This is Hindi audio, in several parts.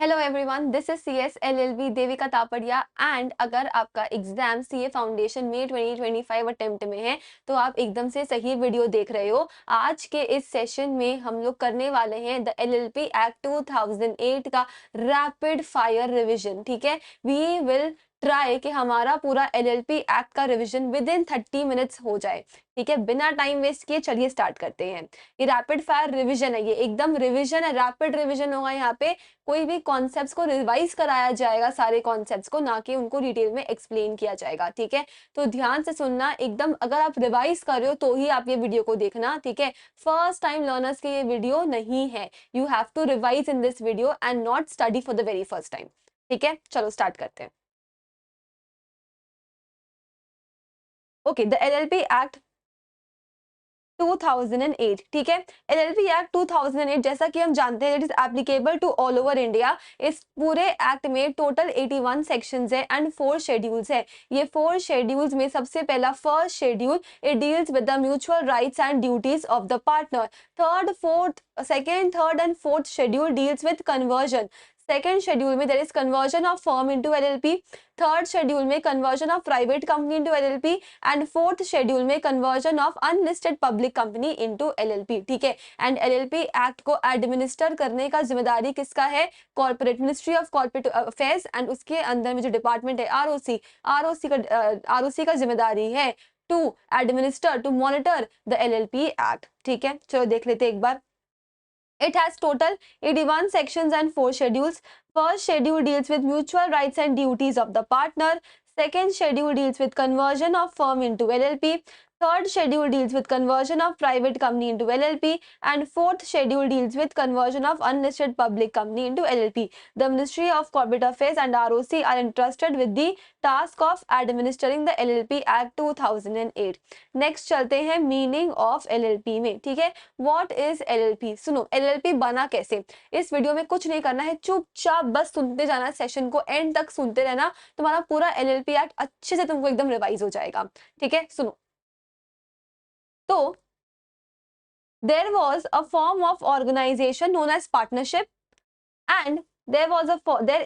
Hello everyone, this is CS LLB Devika Tapadia. And अगर आपका एग्जाम CA फाउंडेशन में 2025 अटेम्प्ट में है तो आप एकदम से सही वीडियो देख रहे हो। आज के इस सेशन में हम लोग करने वाले हैं द LLP एक्ट 2008 का रैपिड फायर रिवीजन। ठीक है, वी विल ट्राई कि हमारा पूरा LLP एक्ट का रिवीजन विद इन 30 मिनट्स हो जाए। ठीक है, बिना टाइम वेस्ट किए चलिए स्टार्ट करते हैं। ये रैपिड फायर रिवीजन है, ये एकदम रिवीजन है, रैपिड रिवीजन होगा। यहाँ पे कोई भी कॉन्सेप्ट्स को रिवाइज कराया जाएगा, सारे कॉन्सेप्ट्स को, ना कि उनको डिटेल में एक्सप्लेन किया जाएगा। ठीक है, तो ध्यान से सुनना एकदम। अगर आप रिवाइज कर रहे हो तो ही आप ये वीडियो को देखना। ठीक है, फर्स्ट टाइम लर्नर्स के ये वीडियो नहीं है। You have to revise in this video and not study for the very first time. ठीक है, चलो स्टार्ट करते हैं। Okay, the LLP act 2008। ठीक है, LLP एक्ट 2008 जैसा कि हम जानते हैं it is applicable to all over India. इस पूरे एक्ट में टोटल 81 सेक्शंस है एंड 4 शेड्यूल्स है। ये 4 शेड्यूल्स में सबसे पहला first schedule, it deals with the mutual rights and duties of the partner. Second third and fourth schedule deals with conversion. Second schedule में there is conversion of firm into LLP। Third schedule में conversion of private company into LLP and fourth schedule में conversion of unlisted public company into LLP। ठीक है, एंड LLP एक्ट को एडमिनिस्टर करने का जिम्मेदारी किसका है? Corporate ministry of corporate affairs. And उसके अंदर में जो डिपार्टमेंट है ROC का जिम्मेदारी है to administer, to monitor the LLP Act. ठीक है, चलो देख लेते एक बार। It has total 81 sections and 4 schedules. First schedule deals with mutual rights and duties of the partner. Second schedule deals with conversion of firm into LLP. Third schedule deals with conversion of private company into LLP. And fourth schedule deals with conversion of unlisted public company into LLP. The Ministry of Corporate Affairs and ROC are entrusted with the task of administering the LLP Act 2008. Next चलते हैं मीनिंग ऑफ LLP में। ठीक है, व्हाट इज LLP? सुनो, LLP बना कैसे? इस वीडियो में कुछ नहीं करना है, चुपचाप बस सुनते जाना, सेशन को एंड तक सुनते रहना। तुम्हारा पूरा LLP एक्ट अच्छे से तुमको एकदम रिवाइज हो जाएगा। ठीक है, सुनो। तो there was a form of organisation known as partnership and there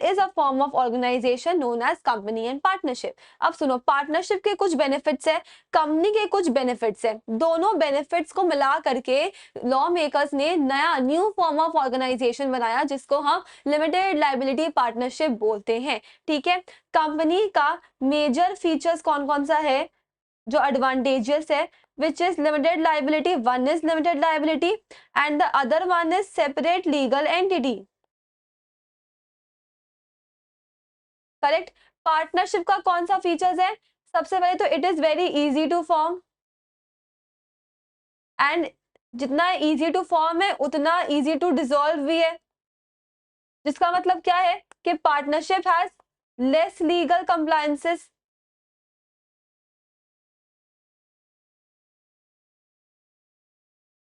is a form of organization known as company and partnership. अब सुनो, पार्टनरशिप के कुछ बेनिफिट्स है, कंपनी के कुछ बेनिफिट्स है। दोनों बेनिफिट्स को मिला करके लॉ मेकर्स ने नया न्यू फॉर्म ऑफ ऑर्गेनाइजेशन बनाया जिसको हम लिमिटेड लाइबिलिटी पार्टनरशिप बोलते हैं। ठीक है, कंपनी का मेजर फीचर्स कौन कौन सा है जो एडवांटेजेस है? which is limited liability, one is limited liability and the other one is separate legal entity. Correct. Partnership का कौन सा फीचर्स है? सबसे पहले तो it is very easy to form and जितना इजी टू फॉर्म है उतना इजी टू डिसॉल्व भी है, जिसका मतलब क्या है कि partnership has less legal compliances.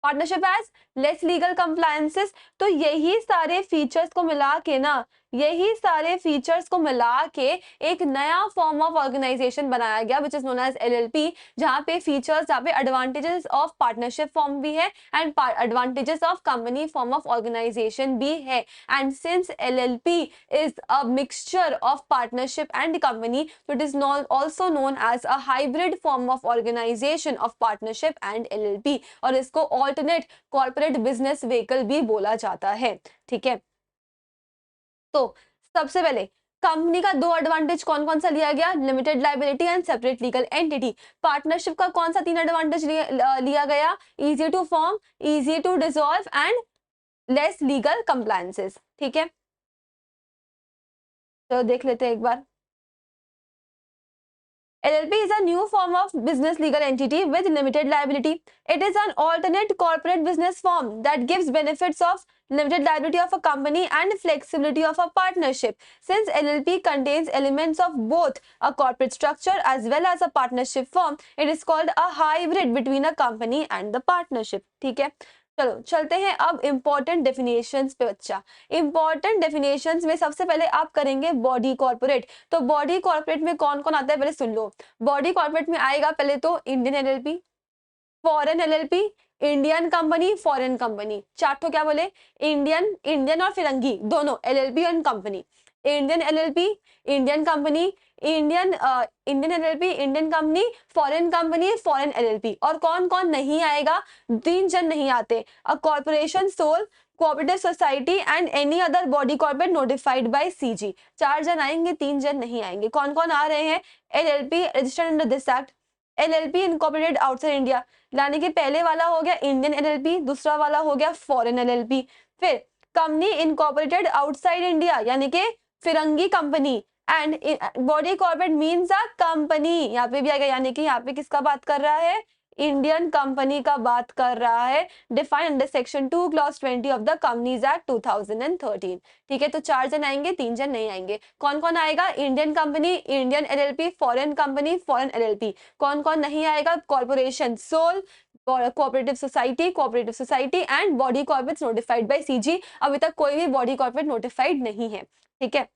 Partnership has less legal compliances. तो यही सारे फीचर्स को मिला के ना, यही सारे फीचर्स को मिला के एक नया फॉर्म ऑफ ऑर्गेनाइजेशन बनाया गया which is known as LLP, जहाँ पे फीचर्स, जहाँ पे एडवांटेजेस ऑफ पार्टनरशिप फॉर्म भी है and advantages of company form of organisation भी है। And since LLP is a mixture of partnership and company, so it is also known as a hybrid form of organization of partnership and LLP, और इसको alternate corporate business vehicle भी बोला जाता है। ठीक है, तो सबसे पहले कंपनी का दो एडवांटेज कौन कौन सा लिया गया? Limited liability and separate legal entity. Partnership का कौन सा 3 एडवांटेज लिया गया? Easy to form, easy to dissolve and less legal compliances. ठीक है, तो देख लेते हैं एक बार। LLP is a new form of business legal entity with limited liability. It is an alternate corporate business form that gives benefits of limited liability of a company and flexibility of a partnership. Since LLP contains elements of both a corporate structure as well as a partnership form, it is called a hybrid between a company and the partnership. ठीक है, चलो चलते हैं अब इंपॉर्टेंट डेफिनेशंस पे। बच्चा, इंपॉर्टेंट डेफिनेशंस में सबसे पहले आप करेंगे बॉडी कॉर्पोरेट। तो बॉडी कॉर्पोरेट में कौन कौन आता है पहले सुन लो। बॉडी कॉर्पोरेट में आएगा पहले तो Indian LLP, foreign LLP, Indian company, foreign company, चार क्या बोले, इंडियन, इंडियन और फिरंगी दोनों, LLP and company, Indian LLP, Indian company, Indian Indian LLP, Indian company, foreign company, foreign LLP. और कौन कौन नहीं आएगा, 3 जन नहीं आते, a corporation, sole, cooperative society and any other body corporate notified by CG. 4 जन आएंगे, 3 जन नहीं आएंगे। कौन कौन आ रहे हैं, LLP registered under this act, LLP incorporated outside India, यानी कि पहले वाला हो गया इंडियन एलएलपी, दूसरा वाला हो गया फॉरेन एलएलपी। फिर कंपनी इनकॉर्पोरेटेड आउटसाइड इंडिया, यानी कि फिरंगी company, and body corporate means a company, यहाँ पे भी आएगा, यानी कि यहाँ पे किसका बात कर रहा है, इंडियन कंपनी का बात कर रहा है, defined under section 2 clause 20 of the companies act 2013। ठीक है, तो 4 जन आएंगे, 3 जन नहीं आएंगे। कौन कौन आएगा, Indian company, Indian LLP, foreign company, foreign LLP. कौन कौन नहीं आएगा, corporation, sole, cooperative society and body corporates notified by CG. अभी तक कोई भी बॉडी कॉर्पोरेट नोटिफाइड नहीं है। ठीक है,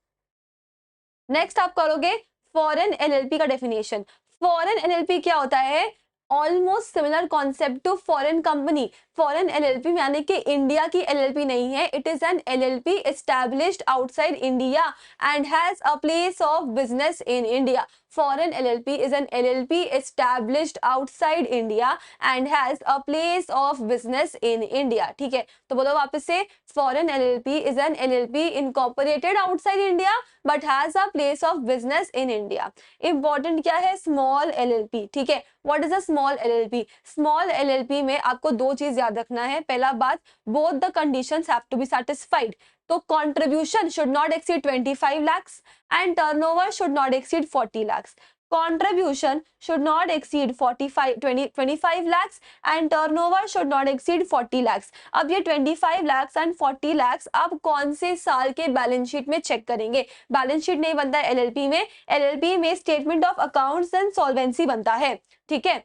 नेक्स्ट आप करोगे फॉरेन एलएलपी का डेफिनेशन। फॉरेन एलएलपी क्या होता है, almost similar concept to foreign company. Foreign LLP यानी कि इंडिया की एलएलपी नहीं है, it is an LLP established outside India and has a place of business in India. Foreign LLP is an LLP established outside India and has a place of business in India। ठीक है, तो बोलो वापस से, Foreign LLP is an LLP incorporated outside India but has a place of business in India। Important क्या है, small LLP। ठीक है, what is a small LLP? Small LLP में आपको 2 चीज याद रखना है। पहला बात, both the conditions have to be satisfied। तो contribution should not exceed 25 lakhs and turnover should not exceed 40 lakhs। Contribution should not exceed 25 lakhs and turnover should not exceed 40 lakhs। अब ये 25 lakhs and 40 lakhs आप कौन से साल के बैलेंस शीट में चेक करेंगे? बैलेंस शीट नहीं बनता है एलएलपी में, एलएलपी में statement of accounts and solvency बनता है। ठीक है,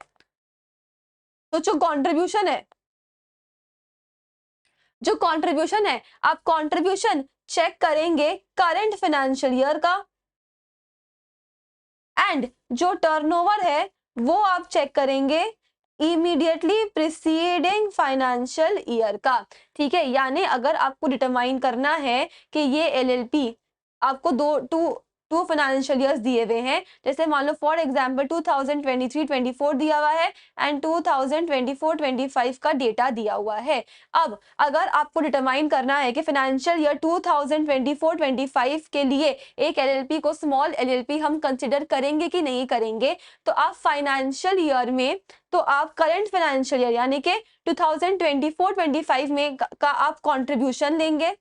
तो जो कंट्रीब्यूशन है, जो कंट्रीब्यूशन है, आप कंट्रीब्यूशन चेक करेंगे करंट फाइनेंशियल ईयर का, एंड जो टर्नओवर है वो आप चेक करेंगे इमीडिएटली प्रिसीडिंग फाइनेंशियल ईयर का। ठीक है, यानी अगर आपको डिटरमाइन करना है कि ये एलएलपी आपको टू फाइनेंशियल ईयर्स दिए हुए हैं, जैसे मान लो फॉर एग्जांपल 2023-24 दिया हुआ है एंड 2024-25 का डेटा दिया हुआ है। अब अगर आपको डिटरमाइन करना है कि फाइनेंशियल ईयर 2024-25 के लिए एक एलएलपी को स्मॉल एलएलपी हम कंसिडर करेंगे कि नहीं करेंगे, तो आप फाइनेंशियल ईयर में, तो आप करंट फाइनेंशियल ईयर यानी कि 2024-25 में का आप कंट्रीब्यूशन लेंगे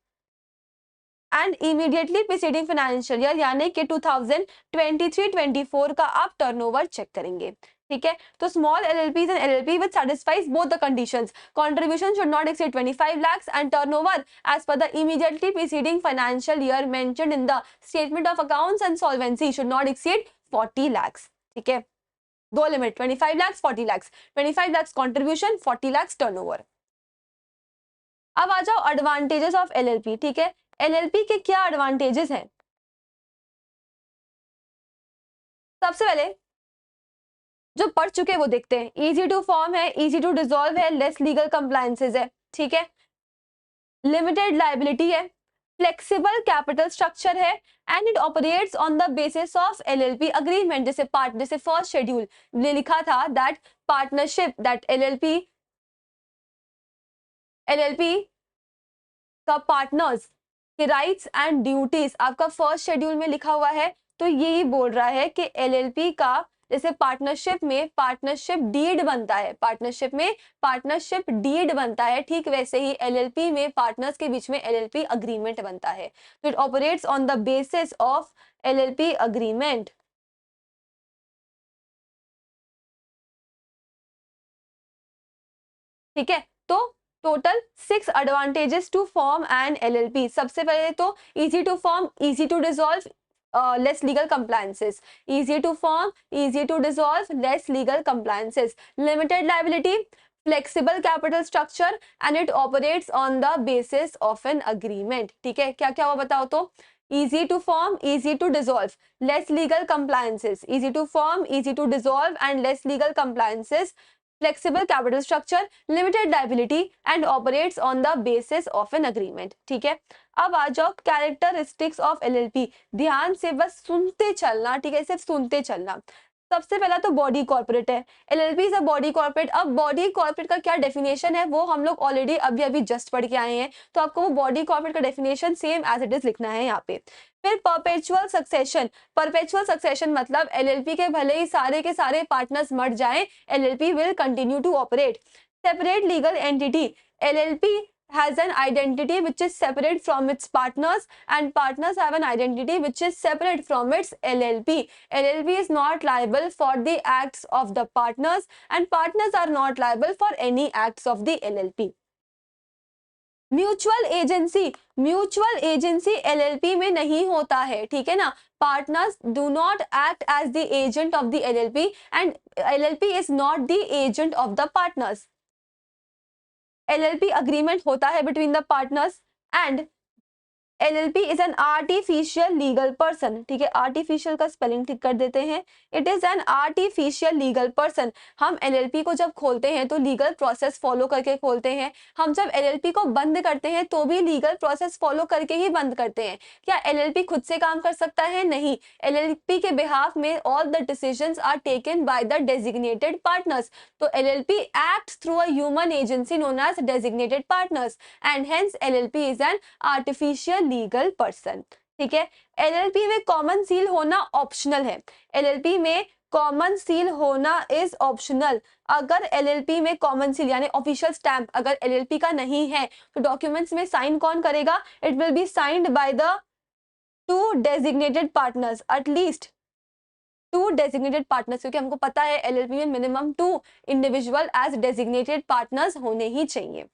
and immediately preceding financial year यानी कि 2023-24 का आप टर्नओवर चेक करेंगे। ठीक है, तो small LLP is an LLP which satisfies both the conditions, contribution should not exceed 25 lakhs and turnover as per the immediately preceding financial year mentioned in the statement of accounts and solvency should not exceed 40 lakhs। ठीक है, दो limit, 25 lakhs 40 lakhs, 25 lakhs contribution, 40 lakhs turnover. अब आ जाओ एडवांटेजेस ऑफ एलएलपी। ठीक है, एलएलपी के क्या एडवांटेजेस हैं? सबसे पहले जो पढ़ चुके हैं वो देखते हैं। इजी टू फॉर्म है, इजी टू डिसॉल्व है, लेस लीगल कंप्लायंसेस है। ठीक है, लिमिटेड लायबिलिटी है, फ्लेक्सिबल कैपिटल स्ट्रक्चर है and it operates on the basis of LLP agreement. जैसे फर्स्ट शेड्यूल में लिखा था दैट पार्टनरशिप, दैट एलएलपी का पार्टनर्स के राइट्स एंड ड्यूटीज आपका फर्स्ट शेड्यूल में लिखा हुआ है। तो यही बोल रहा है कि एलएलपी का, जैसे पार्टनरशिप में पार्टनरशिप डीड बनता है, पार्टनरशिप में पार्टनरशिप डीड बनता है, ठीक वैसे ही एलएलपी में पार्टनर्स के बीच में एलएलपी अग्रीमेंट बनता है। तो it operates on the basis of LLP agreement. ठीक है, तो total 6 advantages to form an LLP. सबसे पहले तो easy to form, easy to dissolve, less legal compliances, easy to form, easy to dissolve, less legal compliances, limited liability, flexible capital structure and it operates on the basis of an agreement। ठीक है, क्या क्या हुआ बताओ तो? easy to form, easy to dissolve, less legal compliances, easy to form, easy to dissolve and less legal compliances, flexible capital structure, limited liability and operates on the basis of an agreement. ठीक है, अब आ जाओ कैरेक्टरिस्टिक्स ऑफ एलएलपी। ध्यान से बस सुनते चलना, ठीक है, सिर्फ सुनते चलना। सबसे पहला तो बॉडी कॉर्पोरेट है, LLP is a body corporate. अब बॉडी कॉर्पोरेट का क्या डेफिनेशन है वो हम लोग ऑलरेडी अभी अभी जस्ट पढ़ के आए हैं, तो आपको वो बॉडी कॉर्पोरेट का definition same as it is लिखना है यहाँ पे। फिर परपेचुअल सक्सेशन, परपेचुअल सक्सेशन मतलब एलएलपी के भले ही सारे के सारे पार्टनर्स मर जाएं, LLP will continue to operate. Separate legal entity, LLP has an identity which is separate from its partners and partners have an identity which is separate from its LLP. LLP is not liable for the acts of the partners and partners are not liable for any acts of the LLP. Mutual agency, mutual agency LLP में नहीं होता है, ठीक है ना। Partners do not act as the agent of the LLP and LLP is not the agent of the partners. LLP agreement होता है between the partners and LLP is an artificial legal person। ठीक है, artificial का स्पेलिंग ठीक कर देते हैं, it is an artificial legal person। हम LLP को जब खोलते हैं तो लीगल प्रोसेस फॉलो करके खोलते हैं, हम जब LLP को बंद करते हैं तो भी लीगल प्रोसेस फॉलो करके ही बंद करते हैं। क्या LLP खुद से काम कर सकता है? नहीं, LLP के बिहाफ में all the decisions are taken by the designated partners। तो LLP acts through a human agency known as designated partners and hence LLP is an artificial legal person. ठीक है, एलएलपी में कॉमन सील होना ऑप्शनल है, एलएलपी में कॉमन सील होना इज ऑप्शनल। अगर एलएलपी में कॉमन सील यानी ऑफिशियल स्टैंप अगर एलएलपी का नहीं है तो डॉक्यूमेंट्स में साइन कौन करेगा? It will be signed by the two designated partners, at least two designated partners, क्योंकि हमको पता है एलएलपी में minimum 2 individual as designated partners होने ही चाहिए।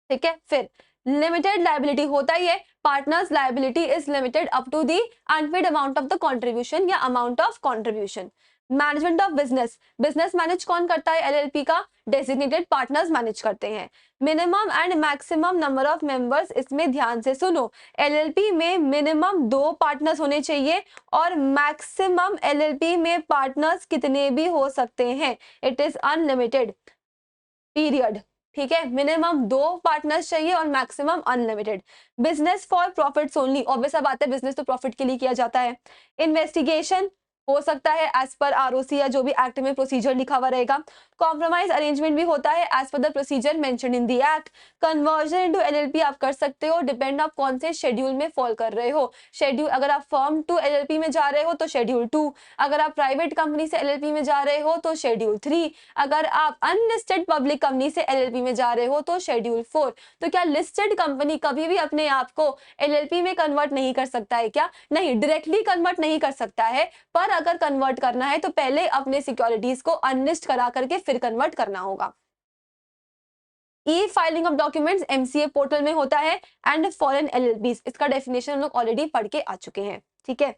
ठीक है, फिर लिमिटेड लायबिलिटी होता ही है, partners liability is limited up to the unpaid amount of the contribution या amount of contribution. Management of business, business manage कौन करता है? एलएलपी का डेजिग्नेटेड पार्टनर्स मैनेज करते हैं। Minimum and maximum number of members, इसमें ध्यान से सुनो, एलएलपी में मिनिमम 2 पार्टनर्स होने चाहिए और मैक्सिमम एलएलपी में पार्टनर्स कितने भी हो सकते हैं, इट इज अनलिमिटेड पीरियड। ठीक है, मिनिमम 2 पार्टनर्स चाहिए और maximum unlimited. Business for profits only, obvious बात है बिजनेस तो प्रॉफिट के लिए किया जाता है। इन्वेस्टिगेशन हो सकता है एज पर आरओसी या जो भी एक्ट में प्रोसीजर लिखा हुआ रहेगा। कॉम्प्रोमाइज अरेंजमेंट भी होता है as per the procedure mention in the Act. Conversion into LLP आप कर सकते हो, डिपेंड आप कौन से शेड्यूल में फॉल कर रहे हो। शेड्यूल अगर आप फर्म टू एलएलपी में जा रहे हो तो शेड्यूल 2, अगर आप प्राइवेट कंपनी से एलएलपी में जा रहे हो तो शेड्यूल 3, अगर आप अनलिस्टेड पब्लिक कंपनी से एलएलपी में जा रहे हो तो शेड्यूल 4। तो क्या लिस्टेड कंपनी कभी भी अपने आप को एलएलपी में कन्वर्ट नहीं कर सकता है क्या? नहीं, डायरेक्टली कन्वर्ट नहीं कर सकता है, पर अगर कन्वर्ट करना है तो पहले अपने सिक्योरिटीज को अनलिस्ट करा करके फिर कन्वर्ट करना होगा। ई filing of documents MCA portal में होता है एंड फॉरेन एलएलपीज, इसका डेफिनेशन हम लोग ऑलरेडी पढ़ के आ चुके हैं। ठीक है,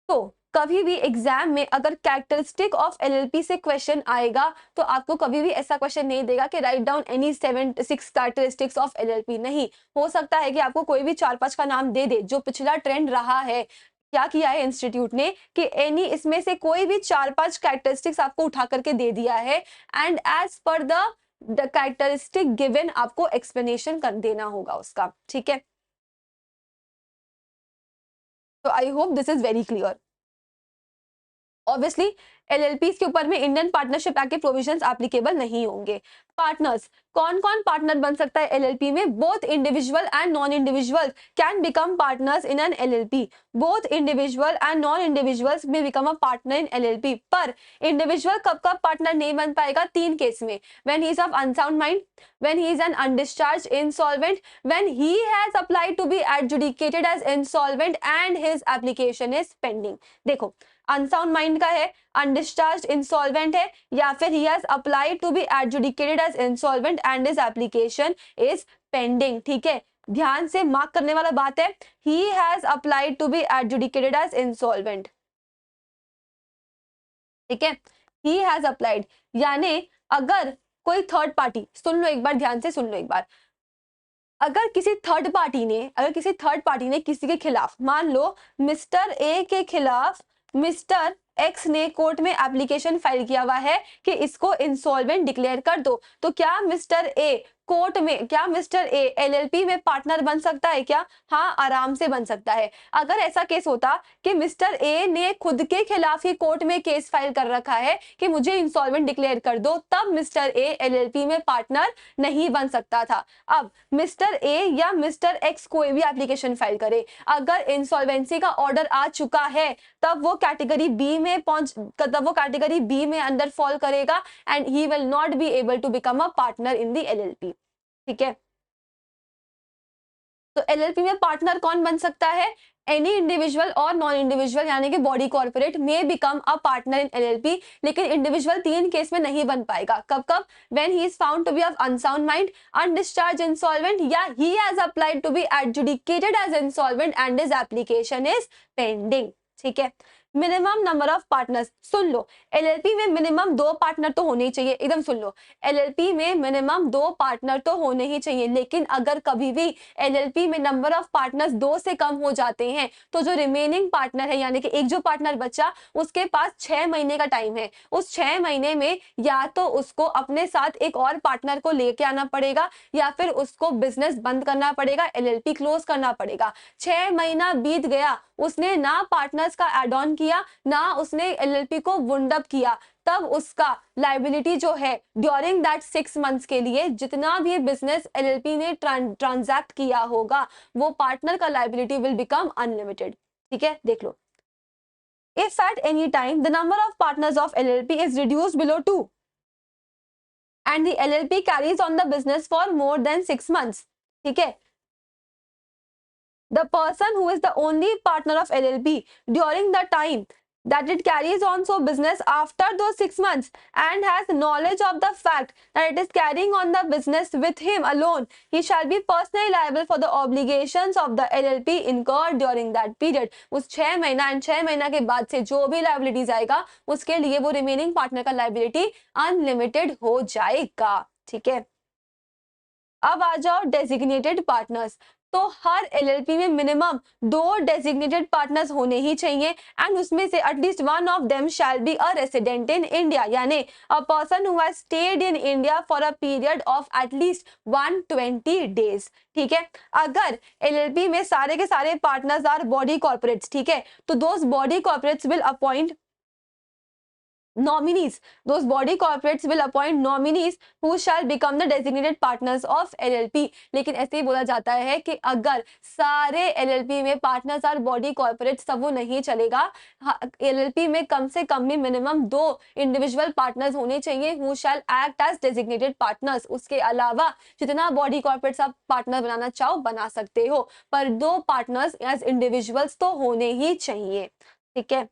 तो कभी भी एग्जाम में अगर कैरेक्टरिस्टिक ऑफ एलएलपी से क्वेश्चन आएगा तो आपको कभी भी ऐसा क्वेश्चन नहीं देगा कि write down any 6 characteristics of LLP. नहीं, हो सकता है कि आपको कोई भी 4-5 का नाम दे दे, जो पिछला ट्रेंड रहा है। क्या किया है इंस्टीट्यूट ने कि एनी इसमें से कोई भी 4-5 कैरेक्टरिस्टिक्स आपको उठा करके दे दिया है and as per the characteristic given आपको एक्सप्लेनेशन कर देना होगा उसका। ठीक है, तो I hope this is very clear. Obviously LLP के ऊपर में इंडियन पार्टनरशिप एक्ट के प्रोविजंस एप्लीकेबल नहीं होंगे। पार्टनर्स, कौन कौन पार्टनर बन सकता है एलएलपी में? Both individual and non individual can become partners in an LLP. Both individual and non individuals may become a partner in LLP. पर इंडिविजुअल कब कब पार्टनर नहीं बन पाएगा? 3 केस में, when he is of unsound mind, when he is an undischarged insolvent, when he has applied to be adjudicated as insolvent and his application is pending. देखो, अनसाउंड माइंड का है, अनडिस्चार्ज इंसॉल्वेंट है, या फिर he has applied to be adjudicated as insolvent and his application is pending. ठीक है, ध्यान से मार्क करने वाला बात है, he has applied to be adjudicated as insolvent. ठीक है, ही हैज अप्लाइड, यानी अगर कोई थर्ड पार्टी, सुन लो एक बार, ध्यान से सुन लो एक बार, अगर किसी थर्ड पार्टी ने किसी के खिलाफ, मान लो मिस्टर ए के खिलाफ मिस्टर एक्स ने कोर्ट में एप्लीकेशन फाइल किया हुआ है कि इसको इंसॉल्वेंट डिक्लेयर कर दो, तो क्या मिस्टर ए कोर्ट में, क्या मिस्टर ए एलएलपी में पार्टनर बन सकता है क्या? हाँ, आराम से बन सकता है। अगर ऐसा केस होता कि मिस्टर ए ने खुद के खिलाफ ही कोर्ट में केस फाइल कर रखा है कि मुझे इंसॉल्वेंट डिक्लेयर कर दो, तब मिस्टर ए एलएलपी में पार्टनर नहीं बन सकता था। अब मिस्टर ए या मिस्टर एक्स कोई भी एप्लीकेशन फाइल करे, अगर इंसॉल्वेंसी का ऑर्डर आ चुका है तब वो कैटेगरी बी में अंडर फॉल करेगा and he will not be able to become a partner in the LLP. ठीक है, तो एलएलपी में पार्टनर कौन बन सकता है? एनी इंडिविजुअल और नॉन इंडिविजुअल यानी कि body corporate may become a partner in LLP, लेकिन इंडिविजुअल 3 केस में नहीं बन पाएगा। कब कब? When he is found to be of unsound mind, undischarged insolvent, या he has applied to be adjudicated as insolvent and his application is pending. ठीक है, मिनिमम नंबर ऑफ पार्टनर्स, सुन लो, एलएलपी में मिनिमम 2 पार्टनर तो होने ही चाहिए, एकदम सुन लो, एलएलपी में मिनिमम 2 पार्टनर तो होने ही चाहिए। लेकिन अगर कभी भी एलएलपी में नंबर ऑफ पार्टनर्स 2 से कम हो जाते हैं तो जो रिमेनिंग पार्टनर है, यानी कि एक जो पार्टनर बचा, उसके पास 6 महीने का टाइम है। उस 6 महीने में या तो उसको अपने साथ एक और पार्टनर को लेके आना पड़ेगा या फिर उसको बिजनेस बंद करना पड़ेगा, एलएलपी क्लोज करना पड़ेगा। 6 महीना बीत गया, उसने ना पार्टनर्स का एड ऑन किया, ना उसने एलएलपी को वुंड अप किया, तब उसका लाइबिलिटी जो है ड्यूरिंग दैट 6 मंथ्स के लिए जितना भी बिजनेस एलएलपी ने ट्रांजैक्ट किया होगा, वो पार्टनर का लाइबिलिटी विल बिकम अनलिमिटेड। ठीक है, देख लो, if at any time the number of partners of LLP is reduced below 2 and the LLP carries on the business for more than 6 months, ठीक है, the person who is the only partner of LLP during the time that it carries on so business after those 6 months and has knowledge of the fact that it is carrying on the business with him alone, he shall be personally liable for the obligations of the LLP incurred during that period। उस 6 महीना एंड 6 महीना के बाद से जो भी लाइबिलिटीज आएगा उसके लिए वो रिमेनिंग पार्टनर का लाइबिलिटी अनलिमिटेड हो जाएगा। ठीक है, अब आ जाओ डेजिग्नेटेड पार्टनर्स। तो हर एलएलपी में मिनिमम 2 डेजिग्नेटेड पार्टनर्स होने ही चाहिए एंड उसमें से at least one of them shall be a resident in India, यानी a person who has stayed in India for a period of at least 120 days. ठीक है, अगर एलएलपी में सारे के सारे पार्टनर्स आर बॉडी कॉर्पोरेट्स, ठीक है, तो those body corporates will appoint nominees, those body corporates will appoint nominees who shall become the designated partners of LLP। लेकिन ऐसे ही बोला जाता है कि अगर सारे LLP में पार्टनर्स आर बॉडी कॉर्पोरेट्स तब वो नहीं चलेगा। LLP में कम से कम भी मिनिमम 2 इंडिविजुअल पार्टनर्स होने चाहिए who shall act as designated partners। उसके अलावा जितना बॉडी कॉर्पोरेट्स आप पार्टनर बनाना चाहो बना सकते हो, पर 2 पार्टनर्स एज इंडिविजुअल्स तो होने ही चाहिए। ठीक है,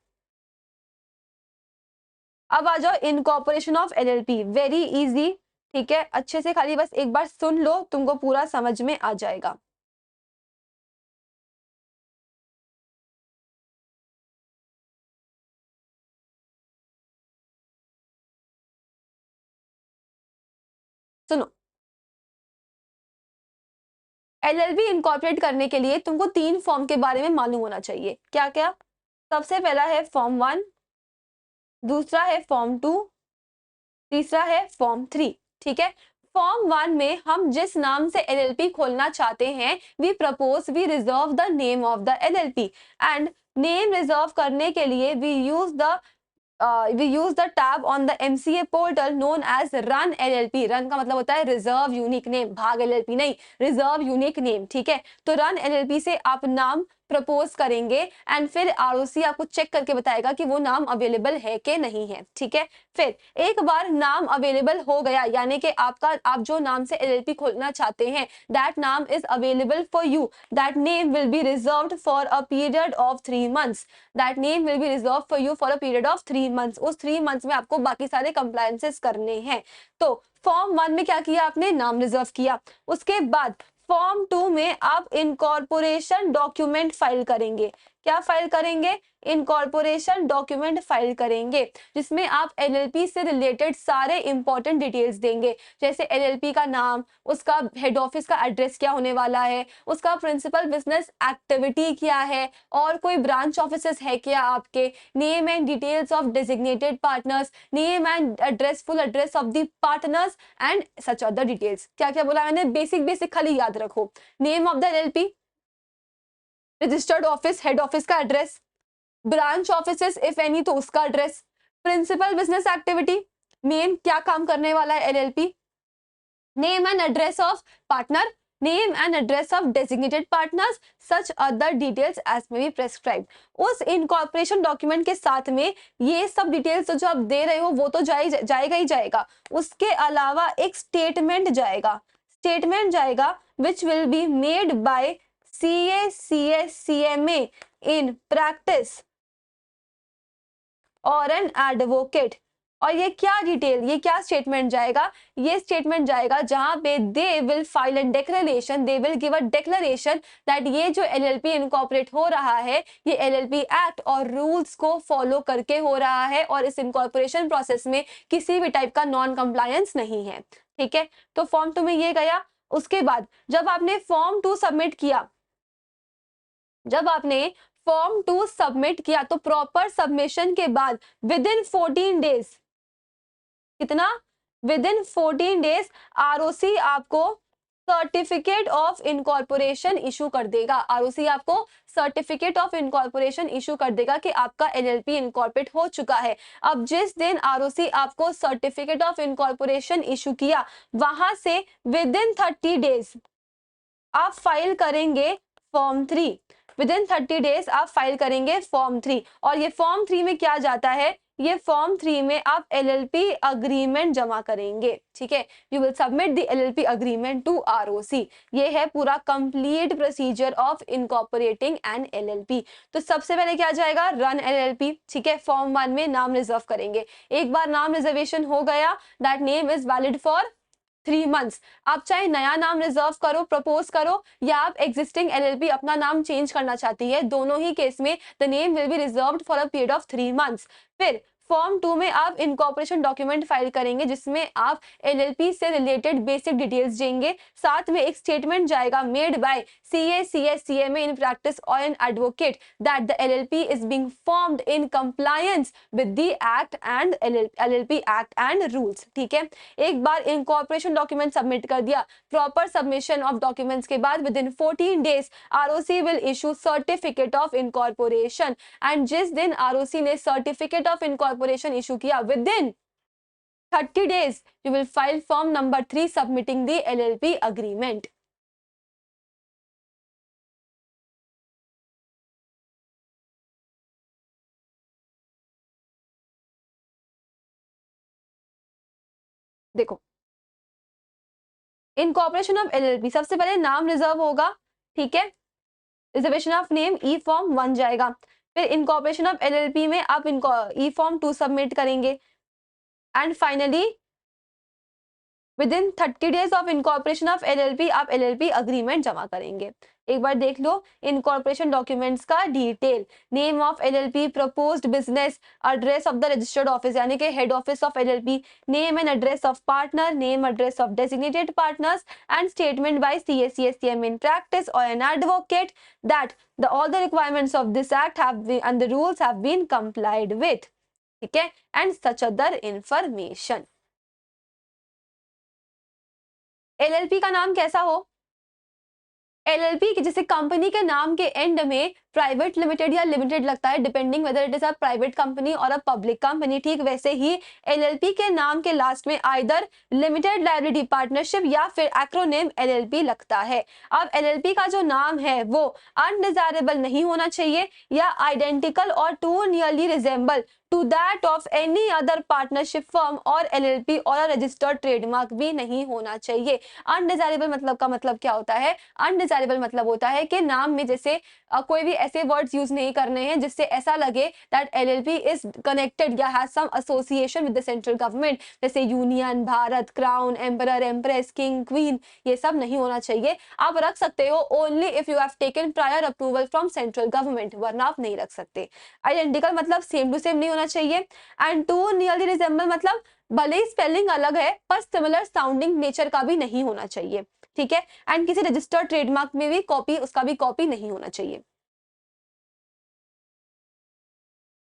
अब आ जाओ incorporation of LLP, very easy. ठीक है, अच्छे से खाली बस एक बार सुन लो, तुमको पूरा समझ में आ जाएगा। सुनो, एलएलपी इनकॉर्पोरेट करने के लिए तुमको 3 फॉर्म के बारे में मालूम होना चाहिए। क्या क्या? सबसे पहला है फॉर्म 1, दूसरा है फॉर्म 2, तीसरा है फॉर्म 3। ठीक है, फॉर्म 1 में हम जिस नाम से एलएलपी खोलना चाहते हैं, we propose we reserve the name of the LLP and name reserve करने के लिए we use the tab on the MCA portal known as RUN LLP. RUN का मतलब होता है रिजर्व यूनिक नेम, भाग एलएलपी नहीं, रिजर्व यूनिक नेम। ठीक है, तो रन एलएलपी से आप नाम प्रपोज करेंगे एंड फिर आरओसी आपको चेक करके बताएगा कि वो नाम अवेलेबल है कि नहीं है। ठीक है, फिर एक बार नाम अवेलेबल हो गया, यानी कि आप जो नाम से एलएलपी खोलना चाहते हैं, दैट नाम is available for you, that name will be reserved for a period of 3 months, that name will be reserve for you for a period of 3 months. उस 3 मंथ्स में आपको बाकी सारे कंप्लायंसेस करने हैं। तो फॉर्म 1 में क्या किया आपने? नाम रिजर्व किया। उसके बाद फॉर्म 2 में आप इनकॉर्पोरेशन डॉक्यूमेंट फाइल करेंगे। क्या फाइल करेंगे? इनकॉर्पोरेशन डॉक्यूमेंट फाइल करेंगे, जिसमें आप एलएलपी से रिलेटेड सारे इंपॉर्टेंट डिटेल्स देंगे, जैसे एलएलपी का नाम, उसका हेड ऑफिस का एड्रेस क्या होने वाला है, उसका प्रिंसिपल बिजनेस एक्टिविटी क्या है, और कोई ब्रांच ऑफिसेस है क्या आपके, name and details of designated partners, name and address, full address of the partners and such other details. क्या क्या बोला मैंने? बेसिक बेसिक खाली याद रखो। Name of the LLP, registered office, head office का address, branch offices if any तो उसका address, principal business activity, main क्या काम करने वाला है LLP, name and address of partner, name and address of designated partners, such other details as may be prescribed. उस इनकॉर्पोरेशन डॉक्यूमेंट के साथ में ये सब डिटेल्स जो आप दे रहे हो वो तो जाएगा ही जाएगा, उसके अलावा एक स्टेटमेंट जाएगा, स्टेटमेंट जाएगा which will be made by CA, CS, CMA in practice और एन एडवोकेट। और ये क्या डिटेल, ये क्या स्टेटमेंट जाएगा? ये स्टेटमेंट जाएगा जहां पे they will file an declaration, they will give a declaration that ये जो एलएलपी इनकॉर्पोरेट हो रहा है ये एलएलपी एक्ट और रूल्स को फॉलो करके हो रहा है और इस इनकॉर्पोरेशन प्रोसेस में किसी भी टाइप का नॉन कंप्लायंस नहीं है। ठीक है, तो फॉर्म 2 में ये गया। उसके बाद जब आपने फॉर्म 2 सबमिट किया, जब आपने फॉर्म 2 सबमिट किया तो प्रॉपर सबमिशन के बाद विद इन 14 डेज, कितना? विद इन 14 डेज आरओसी आपको सर्टिफिकेट ऑफ इनकॉर्पोरेशन इशू कर देगा। आरओसी आपको सर्टिफिकेट ऑफ इनकॉर्पोरेशन इशू कर देगा कि आपका एलएलपी इनकॉर्पोरेट हो चुका है। अब जिस दिन आरओसी आपको सर्टिफिकेट ऑफ इनकॉर्पोरेशन इशू किया, वहां से विद इन 30 डेज आप फाइल करेंगे फॉर्म 3। विद इन 30 डेज आप फाइल करेंगे फॉर्म 3। और ये फॉर्म 3 में क्या जाता है? ये फॉर्म 3 में आप एलएलपी अग्रीमेंट जमा करेंगे। ठीक है, you will submit the LLP agreement to ROC. ये है पूरा complete procedure of incorporating an LLP. तो सबसे पहले क्या जाएगा? RUN LLP. ठीक है, फॉर्म 1 में नाम रिजर्व करेंगे। एक बार नाम रिजर्वेशन हो गया, that name is valid for 3 months. आप चाहे नया नाम रिजर्व करो, प्रपोज करो, या आप एग्जिस्टिंग एलएलपी अपना नाम चेंज करना चाहती है, दोनों ही केस में the name will be reserved for a period of 3 months. फिर फॉर्म 2 में आप इनकॉर्पोरेशन डॉक्यूमेंट फाइल करेंगे, जिसमें आप एलएलपी से रिलेटेड बेसिक डिटेल्स देंगे। साथ में एक स्टेटमेंट जाएगा made by CA, CS, CMA in practice और an advocate that the LLP is being formed in compliance with the act and LLP act and rules. ठीक है, एक बार इनकॉर्पोरेशन डॉक्यूमेंट सबमिट कर दिया, प्रॉपर सबमिशन ऑफ डॉक्यूमेंट्स के बाद with in 14 days ROC will issue certificate of incorporation. And जिस दिन आरओसी ने सर्टिफिकेट ऑफ इनकॉर्पोरेशन इशू किया, with in 30 days you will file form number 3 submitting the LLP agreement। देखो, इनकॉर्पोरेशन ऑफ एलएलपी सबसे पहले नाम रिजर्व होगा। ठीक है, reservation of name E form 1 जाएगा। फिर इनकॉर्पोरेशन ऑफ एलएलपी में आप ई फॉर्म 2 सबमिट करेंगे and finally with in 30 days of incorporation of LLP आप एलएलपी अग्रीमेंट जमा करेंगे। एक बार देख लो इनकॉर्पोरेशन डॉक्यूमेंट्स का detail, name of LLP, proposed business, address of the registered office यानी कि head office of LLP, name and address of partner, name address of designated partners and statement by CACSTM in practice और an advocate that all the requirements of this act have been and the rules have been complied with। ठीक है, and such other information. LLP का नाम कैसा हो? एलएलपी की जैसे कंपनी के नाम के एंड में प्राइवेट लिमिटेड या लिमिटेड लगता है, depending whether it is a private company और अ पब्लिक कंपनी। ठीक वैसे ही एलएलपी के नाम के लास्ट में आइदर लिमिटेड लायबिलिटी पार्टनरशिप या फिर एक्रोनिम एलएलपी लगता है। अब एलएलपी का जो नाम है वो अनडिजायरेबल नहीं होना चाहिए या आइडेंटिकल और too nearly resemble to that of any other partnership firm और एलएलपी और रजिस्टर्ड ट्रेडमार्क भी नहीं होना चाहिए। अनडिजायरेबल मतलब का मतलब क्या होता है? अनडिजायरेबल मतलब होता है कि नाम में जैसे कोई भी ऐसे वर्ड्स यूज नहीं करने हैं जिससे ऐसा लगे दैट एलएलपी इज कनेक्टेड या has some association with the central government, जैसे union, Bharat, crown, emperor, empress, king, queen, ये सब नहीं होना चाहिए। आप रख सकते हो only if you have taken prior approval from central government, वरना आप नहीं रख सकते। आइडेंटिकल मतलब सेम टू सेम नहीं होना चाहिए। एंड टू नियरली रिजेंबल मतलब भले ही स्पेलिंग अलग है पर सिमिलर साउंडिंग नेचर का भी नहीं होना चाहिए, ठीक है। एंड किसी रजिस्टर्ड ट्रेडमार्क में भी कॉपी, उसका भी कॉपी नहीं होना चाहिए,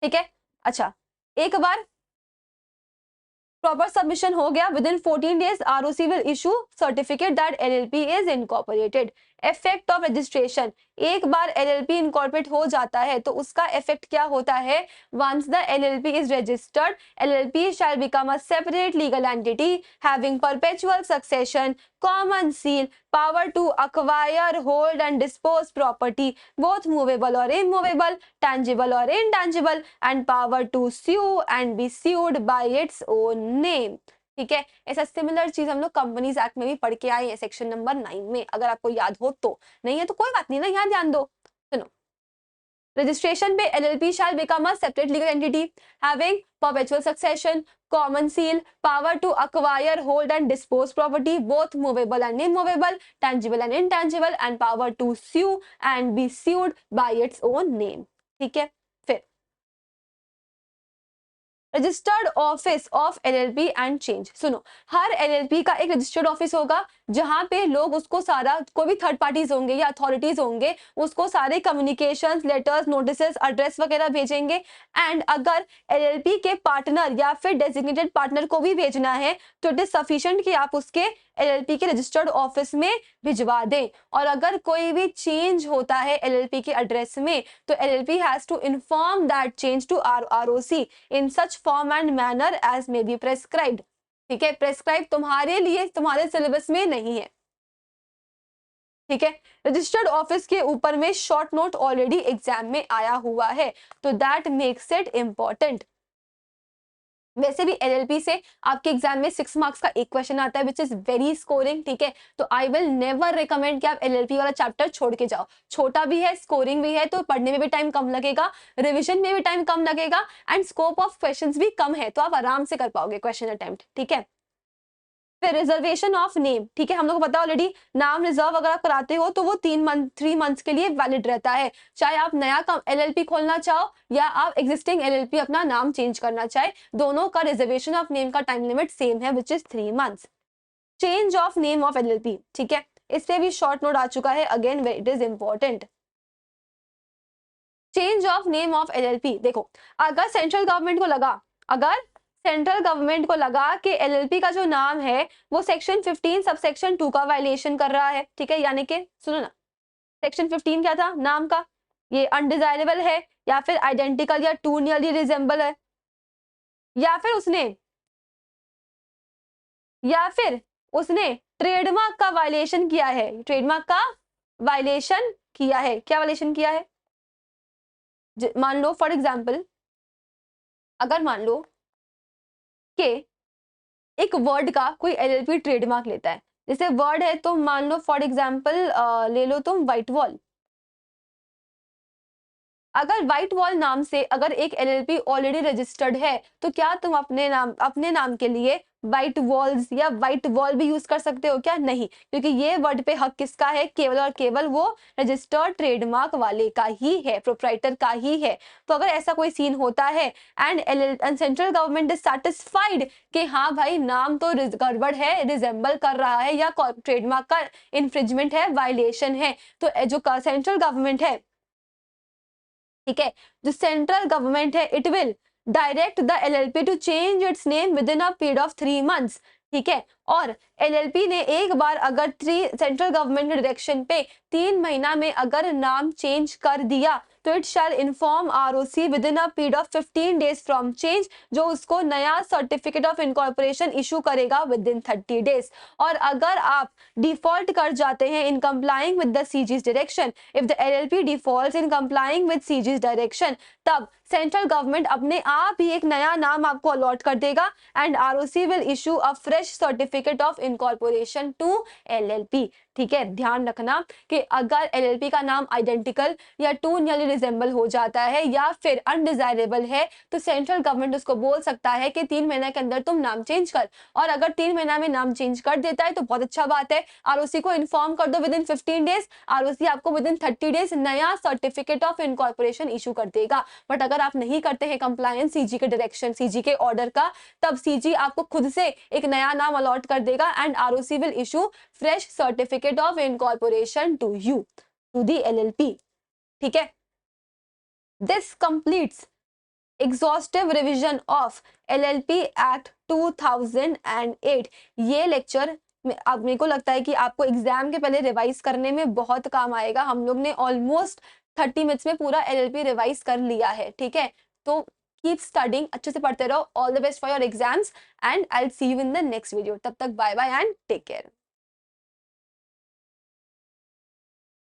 ठीक है। अच्छा, एक बार प्रॉपर सबमिशन हो गया, with in 14 days ROC will issue certificate that LLP is incorporated. Effect of registration, एक बार एलएलपी इनकॉर्पोरेट हो जाता है तो उसका इफेक्ट क्या होता है? Once the LLP is registered, LLP shall become a separate legal entity having perpetual succession, common seal, power to acquire, hold and dispose property both movable और इमूवेबल, tangible और intangible, and power to sue and be sued by its own name, ठीक है। ऐसा सिमिलर चीज हम लोग कंपनीज एक्ट में भी पढ़ के आए हैं सेक्शन नंबर 9 में, अगर आपको याद हो तो। नहीं है तो कोई बात नहीं ना, यहाँ ध्यान दो। सुनो, रजिस्ट्रेशन पे LLP shall become a separate legal entity having perpetual succession, common seal, power to acquire, hold and dispose property both movable and immovable, tangible and intangible, and power to sue and be sued by its own name, ठीक है। फिर registered office of LLP and change, सुनो, हर एलएलपी का एक रजिस्टर्ड ऑफिस होगा जहां पे लोग उसको सारा, कोई भी थर्ड पार्टीज होंगे या अथॉरिटीज होंगे, उसको सारे कम्युनिकेशंस, लेटर्स, नोटिसेस, एड्रेस वगैरह भेजेंगे। एंड अगर एलएलपी के पार्टनर या फिर डेजिग्नेटेड पार्टनर को भी भेजना है तो इट इज सफिशिएंट कि आप उसके एलएलपी के रजिस्टर्ड ऑफिस में भिजवा दें। और अगर कोई भी चेंज होता है एलएलपी के एड्रेस में तो LLP has to inform that change to ROC in such form and manner as may be prescribed, ठीक है। प्रेस्क्राइब तुम्हारे लिए, तुम्हारे सिलेबस में नहीं है, ठीक है। रजिस्टर्ड ऑफिस के ऊपर में शॉर्ट नोट ऑलरेडी एग्जाम में आया हुआ है तो दैट मेक्स इट इंपॉर्टेंट। वैसे भी एलएलपी से आपके एग्जाम में 6 मार्क्स का एक क्वेश्चन आता है विच इज वेरी स्कोरिंग, ठीक है। तो आई विल नेवर रिकमेंड कि आप एलएलपी वाला चैप्टर छोड़ के जाओ, छोटा भी है, स्कोरिंग भी है, तो पढ़ने में भी टाइम कम लगेगा, रिविजन में भी टाइम कम लगेगा, एंड स्कोप ऑफ क्वेश्चंस भी कम है, तो आप आराम से कर पाओगे क्वेश्चन अटेम्प्ट, ठीक है। फिर रिजर्वेशन ऑफ नेम, ठीक है, हम लोग को पता ऑलरेडी, नाम रिजर्व अगर आप कराते हो तो वो 3 मंथ्स के लिए वैलिड रहता है, चाहे आप नया एलएलपी खोलना चाहो या आप एग्जिस्टिंग एलएलपी अपना नाम चेंज करना चाहे, दोनों का रिजर्वेशन ऑफ नेम का टाइम लिमिट सेम है which is 3 months. Change of name of LLP, ठीक है, इस पे भी शॉर्ट नोट आ चुका है, again it is important. Change of name of LLP, देखो, अगर सेंट्रल गवर्नमेंट को लगा, अगर सेंट्रल गवर्नमेंट को लगा कि एलएलपी का जो नाम है वो सेक्शन 15 सबसेक्शन 2 का वायलेशन कर रहा है, ठीक है, यानी कि सुनो ना, सेक्शन 15 क्या था नाम का, ये अनडिजायरेबल है या फिर आइडेंटिकल या टू नियरली रिजेंबल है, या फिर उसने ट्रेडमार्क का वायलेशन किया है, ट्रेडमार्क का वायलेशन किया है, क्या वायलेशन किया है? मान लो फॉर एग्जाम्पल, अगर मान लो कि एक वर्ड का कोई एलएलपी ट्रेडमार्क लेता है, जैसे वर्ड है तो मान लो फॉर एग्जांपल ले लो तुम व्हाइट वॉल, अगर व्हाइट वॉल नाम से अगर एक एलएलपी ऑलरेडी रजिस्टर्ड है तो क्या तुम अपने नाम के लिए व्हाइट वॉल्स या व्हाइट वॉल भी यूज कर सकते हो क्या? नहीं, क्योंकि ये वर्ड पे हक किसका है? केवल और केवल वो रजिस्टर्ड ट्रेडमार्क वाले का ही है, प्रोप्राइटर का ही है। तो अगर ऐसा कोई सीन होता है and central government is satisfied कि हाँ भाई नाम तो गड़बड़ है, रिजेंबल कर रहा है या ट्रेडमार्क का इन्फ्रिंजमेंट है, वायलेशन है, तो जो सेंट्रल गवर्नमेंट है, ठीक है, जो सेंट्रल गवर्नमेंट है, it will direct the LLP to change its name within a period of 3 months, ठीक है। और एलएलपी ने एक बार अगर सेंट्रल गवर्नमेंट के डायरेक्शन पे 3 महीना में अगर नाम चेंज कर दिया तो it shall inform ROC within a period of 15 days from change, जो उसको नया सर्टिफिकेट ऑफ इनकॉर्पोरेशन इशू करेगा विद इन 30 डेज। और अगर आप डिफॉल्ट कर जाते हैं in complying with the CG's direction, if the LLP defaults in complying with CG's direction, तब सेंट्रल गवर्नमेंट अपने आप ही एक नया नाम आपको अलॉट कर देगा and ROC will issue a fresh certificate certificate of incorporation to LLP। ठीक है, ध्यान रखना कि अगर LLP का नाम आइडेंटिकल या टू नियरली रिजेंबल हो जाता है या फिर अनडिजायरेबल है तो सेंट्रल गवर्नमेंट उसको बोल सकता है कि 3 महीने के अंदर तुम नाम चेंज कर। और अगर 3 महीना में नाम चेंज कर देता है तो बहुत अच्छा बात है, ROC को इन्फॉर्म कर दो विद इन 15 डेज, ROC आपको विद इन 30 डेज नया सर्टिफिकेट ऑफ इनकॉर्पोरेशन इशू कर देगा। बट अगर आप नहीं करते हैं कंप्लायंस CG के डायरेक्शन, CG के ऑर्डर का, तब CG आपको खुद से एक नया नाम अलॉट कर देगा and ROC will issue fresh certificate of incorporation to you, to the LLP। ठीक है, this completes exhaustive revision of LLP act 2008। ये लेक्चर अब मेरे को लगता है कि आपको एग्जाम के पहले रिवाइज करने में बहुत काम आएगा। हम लोग ने ऑलमोस्ट 30 मिनट्स में पूरा LLP रिवाइज कर लिया है। ठीक है, तो कीप स्टडिंग, अच्छे से पढ़ते रहो। All the best for your exams and I will see you in the next video. तब तक bye bye and take care.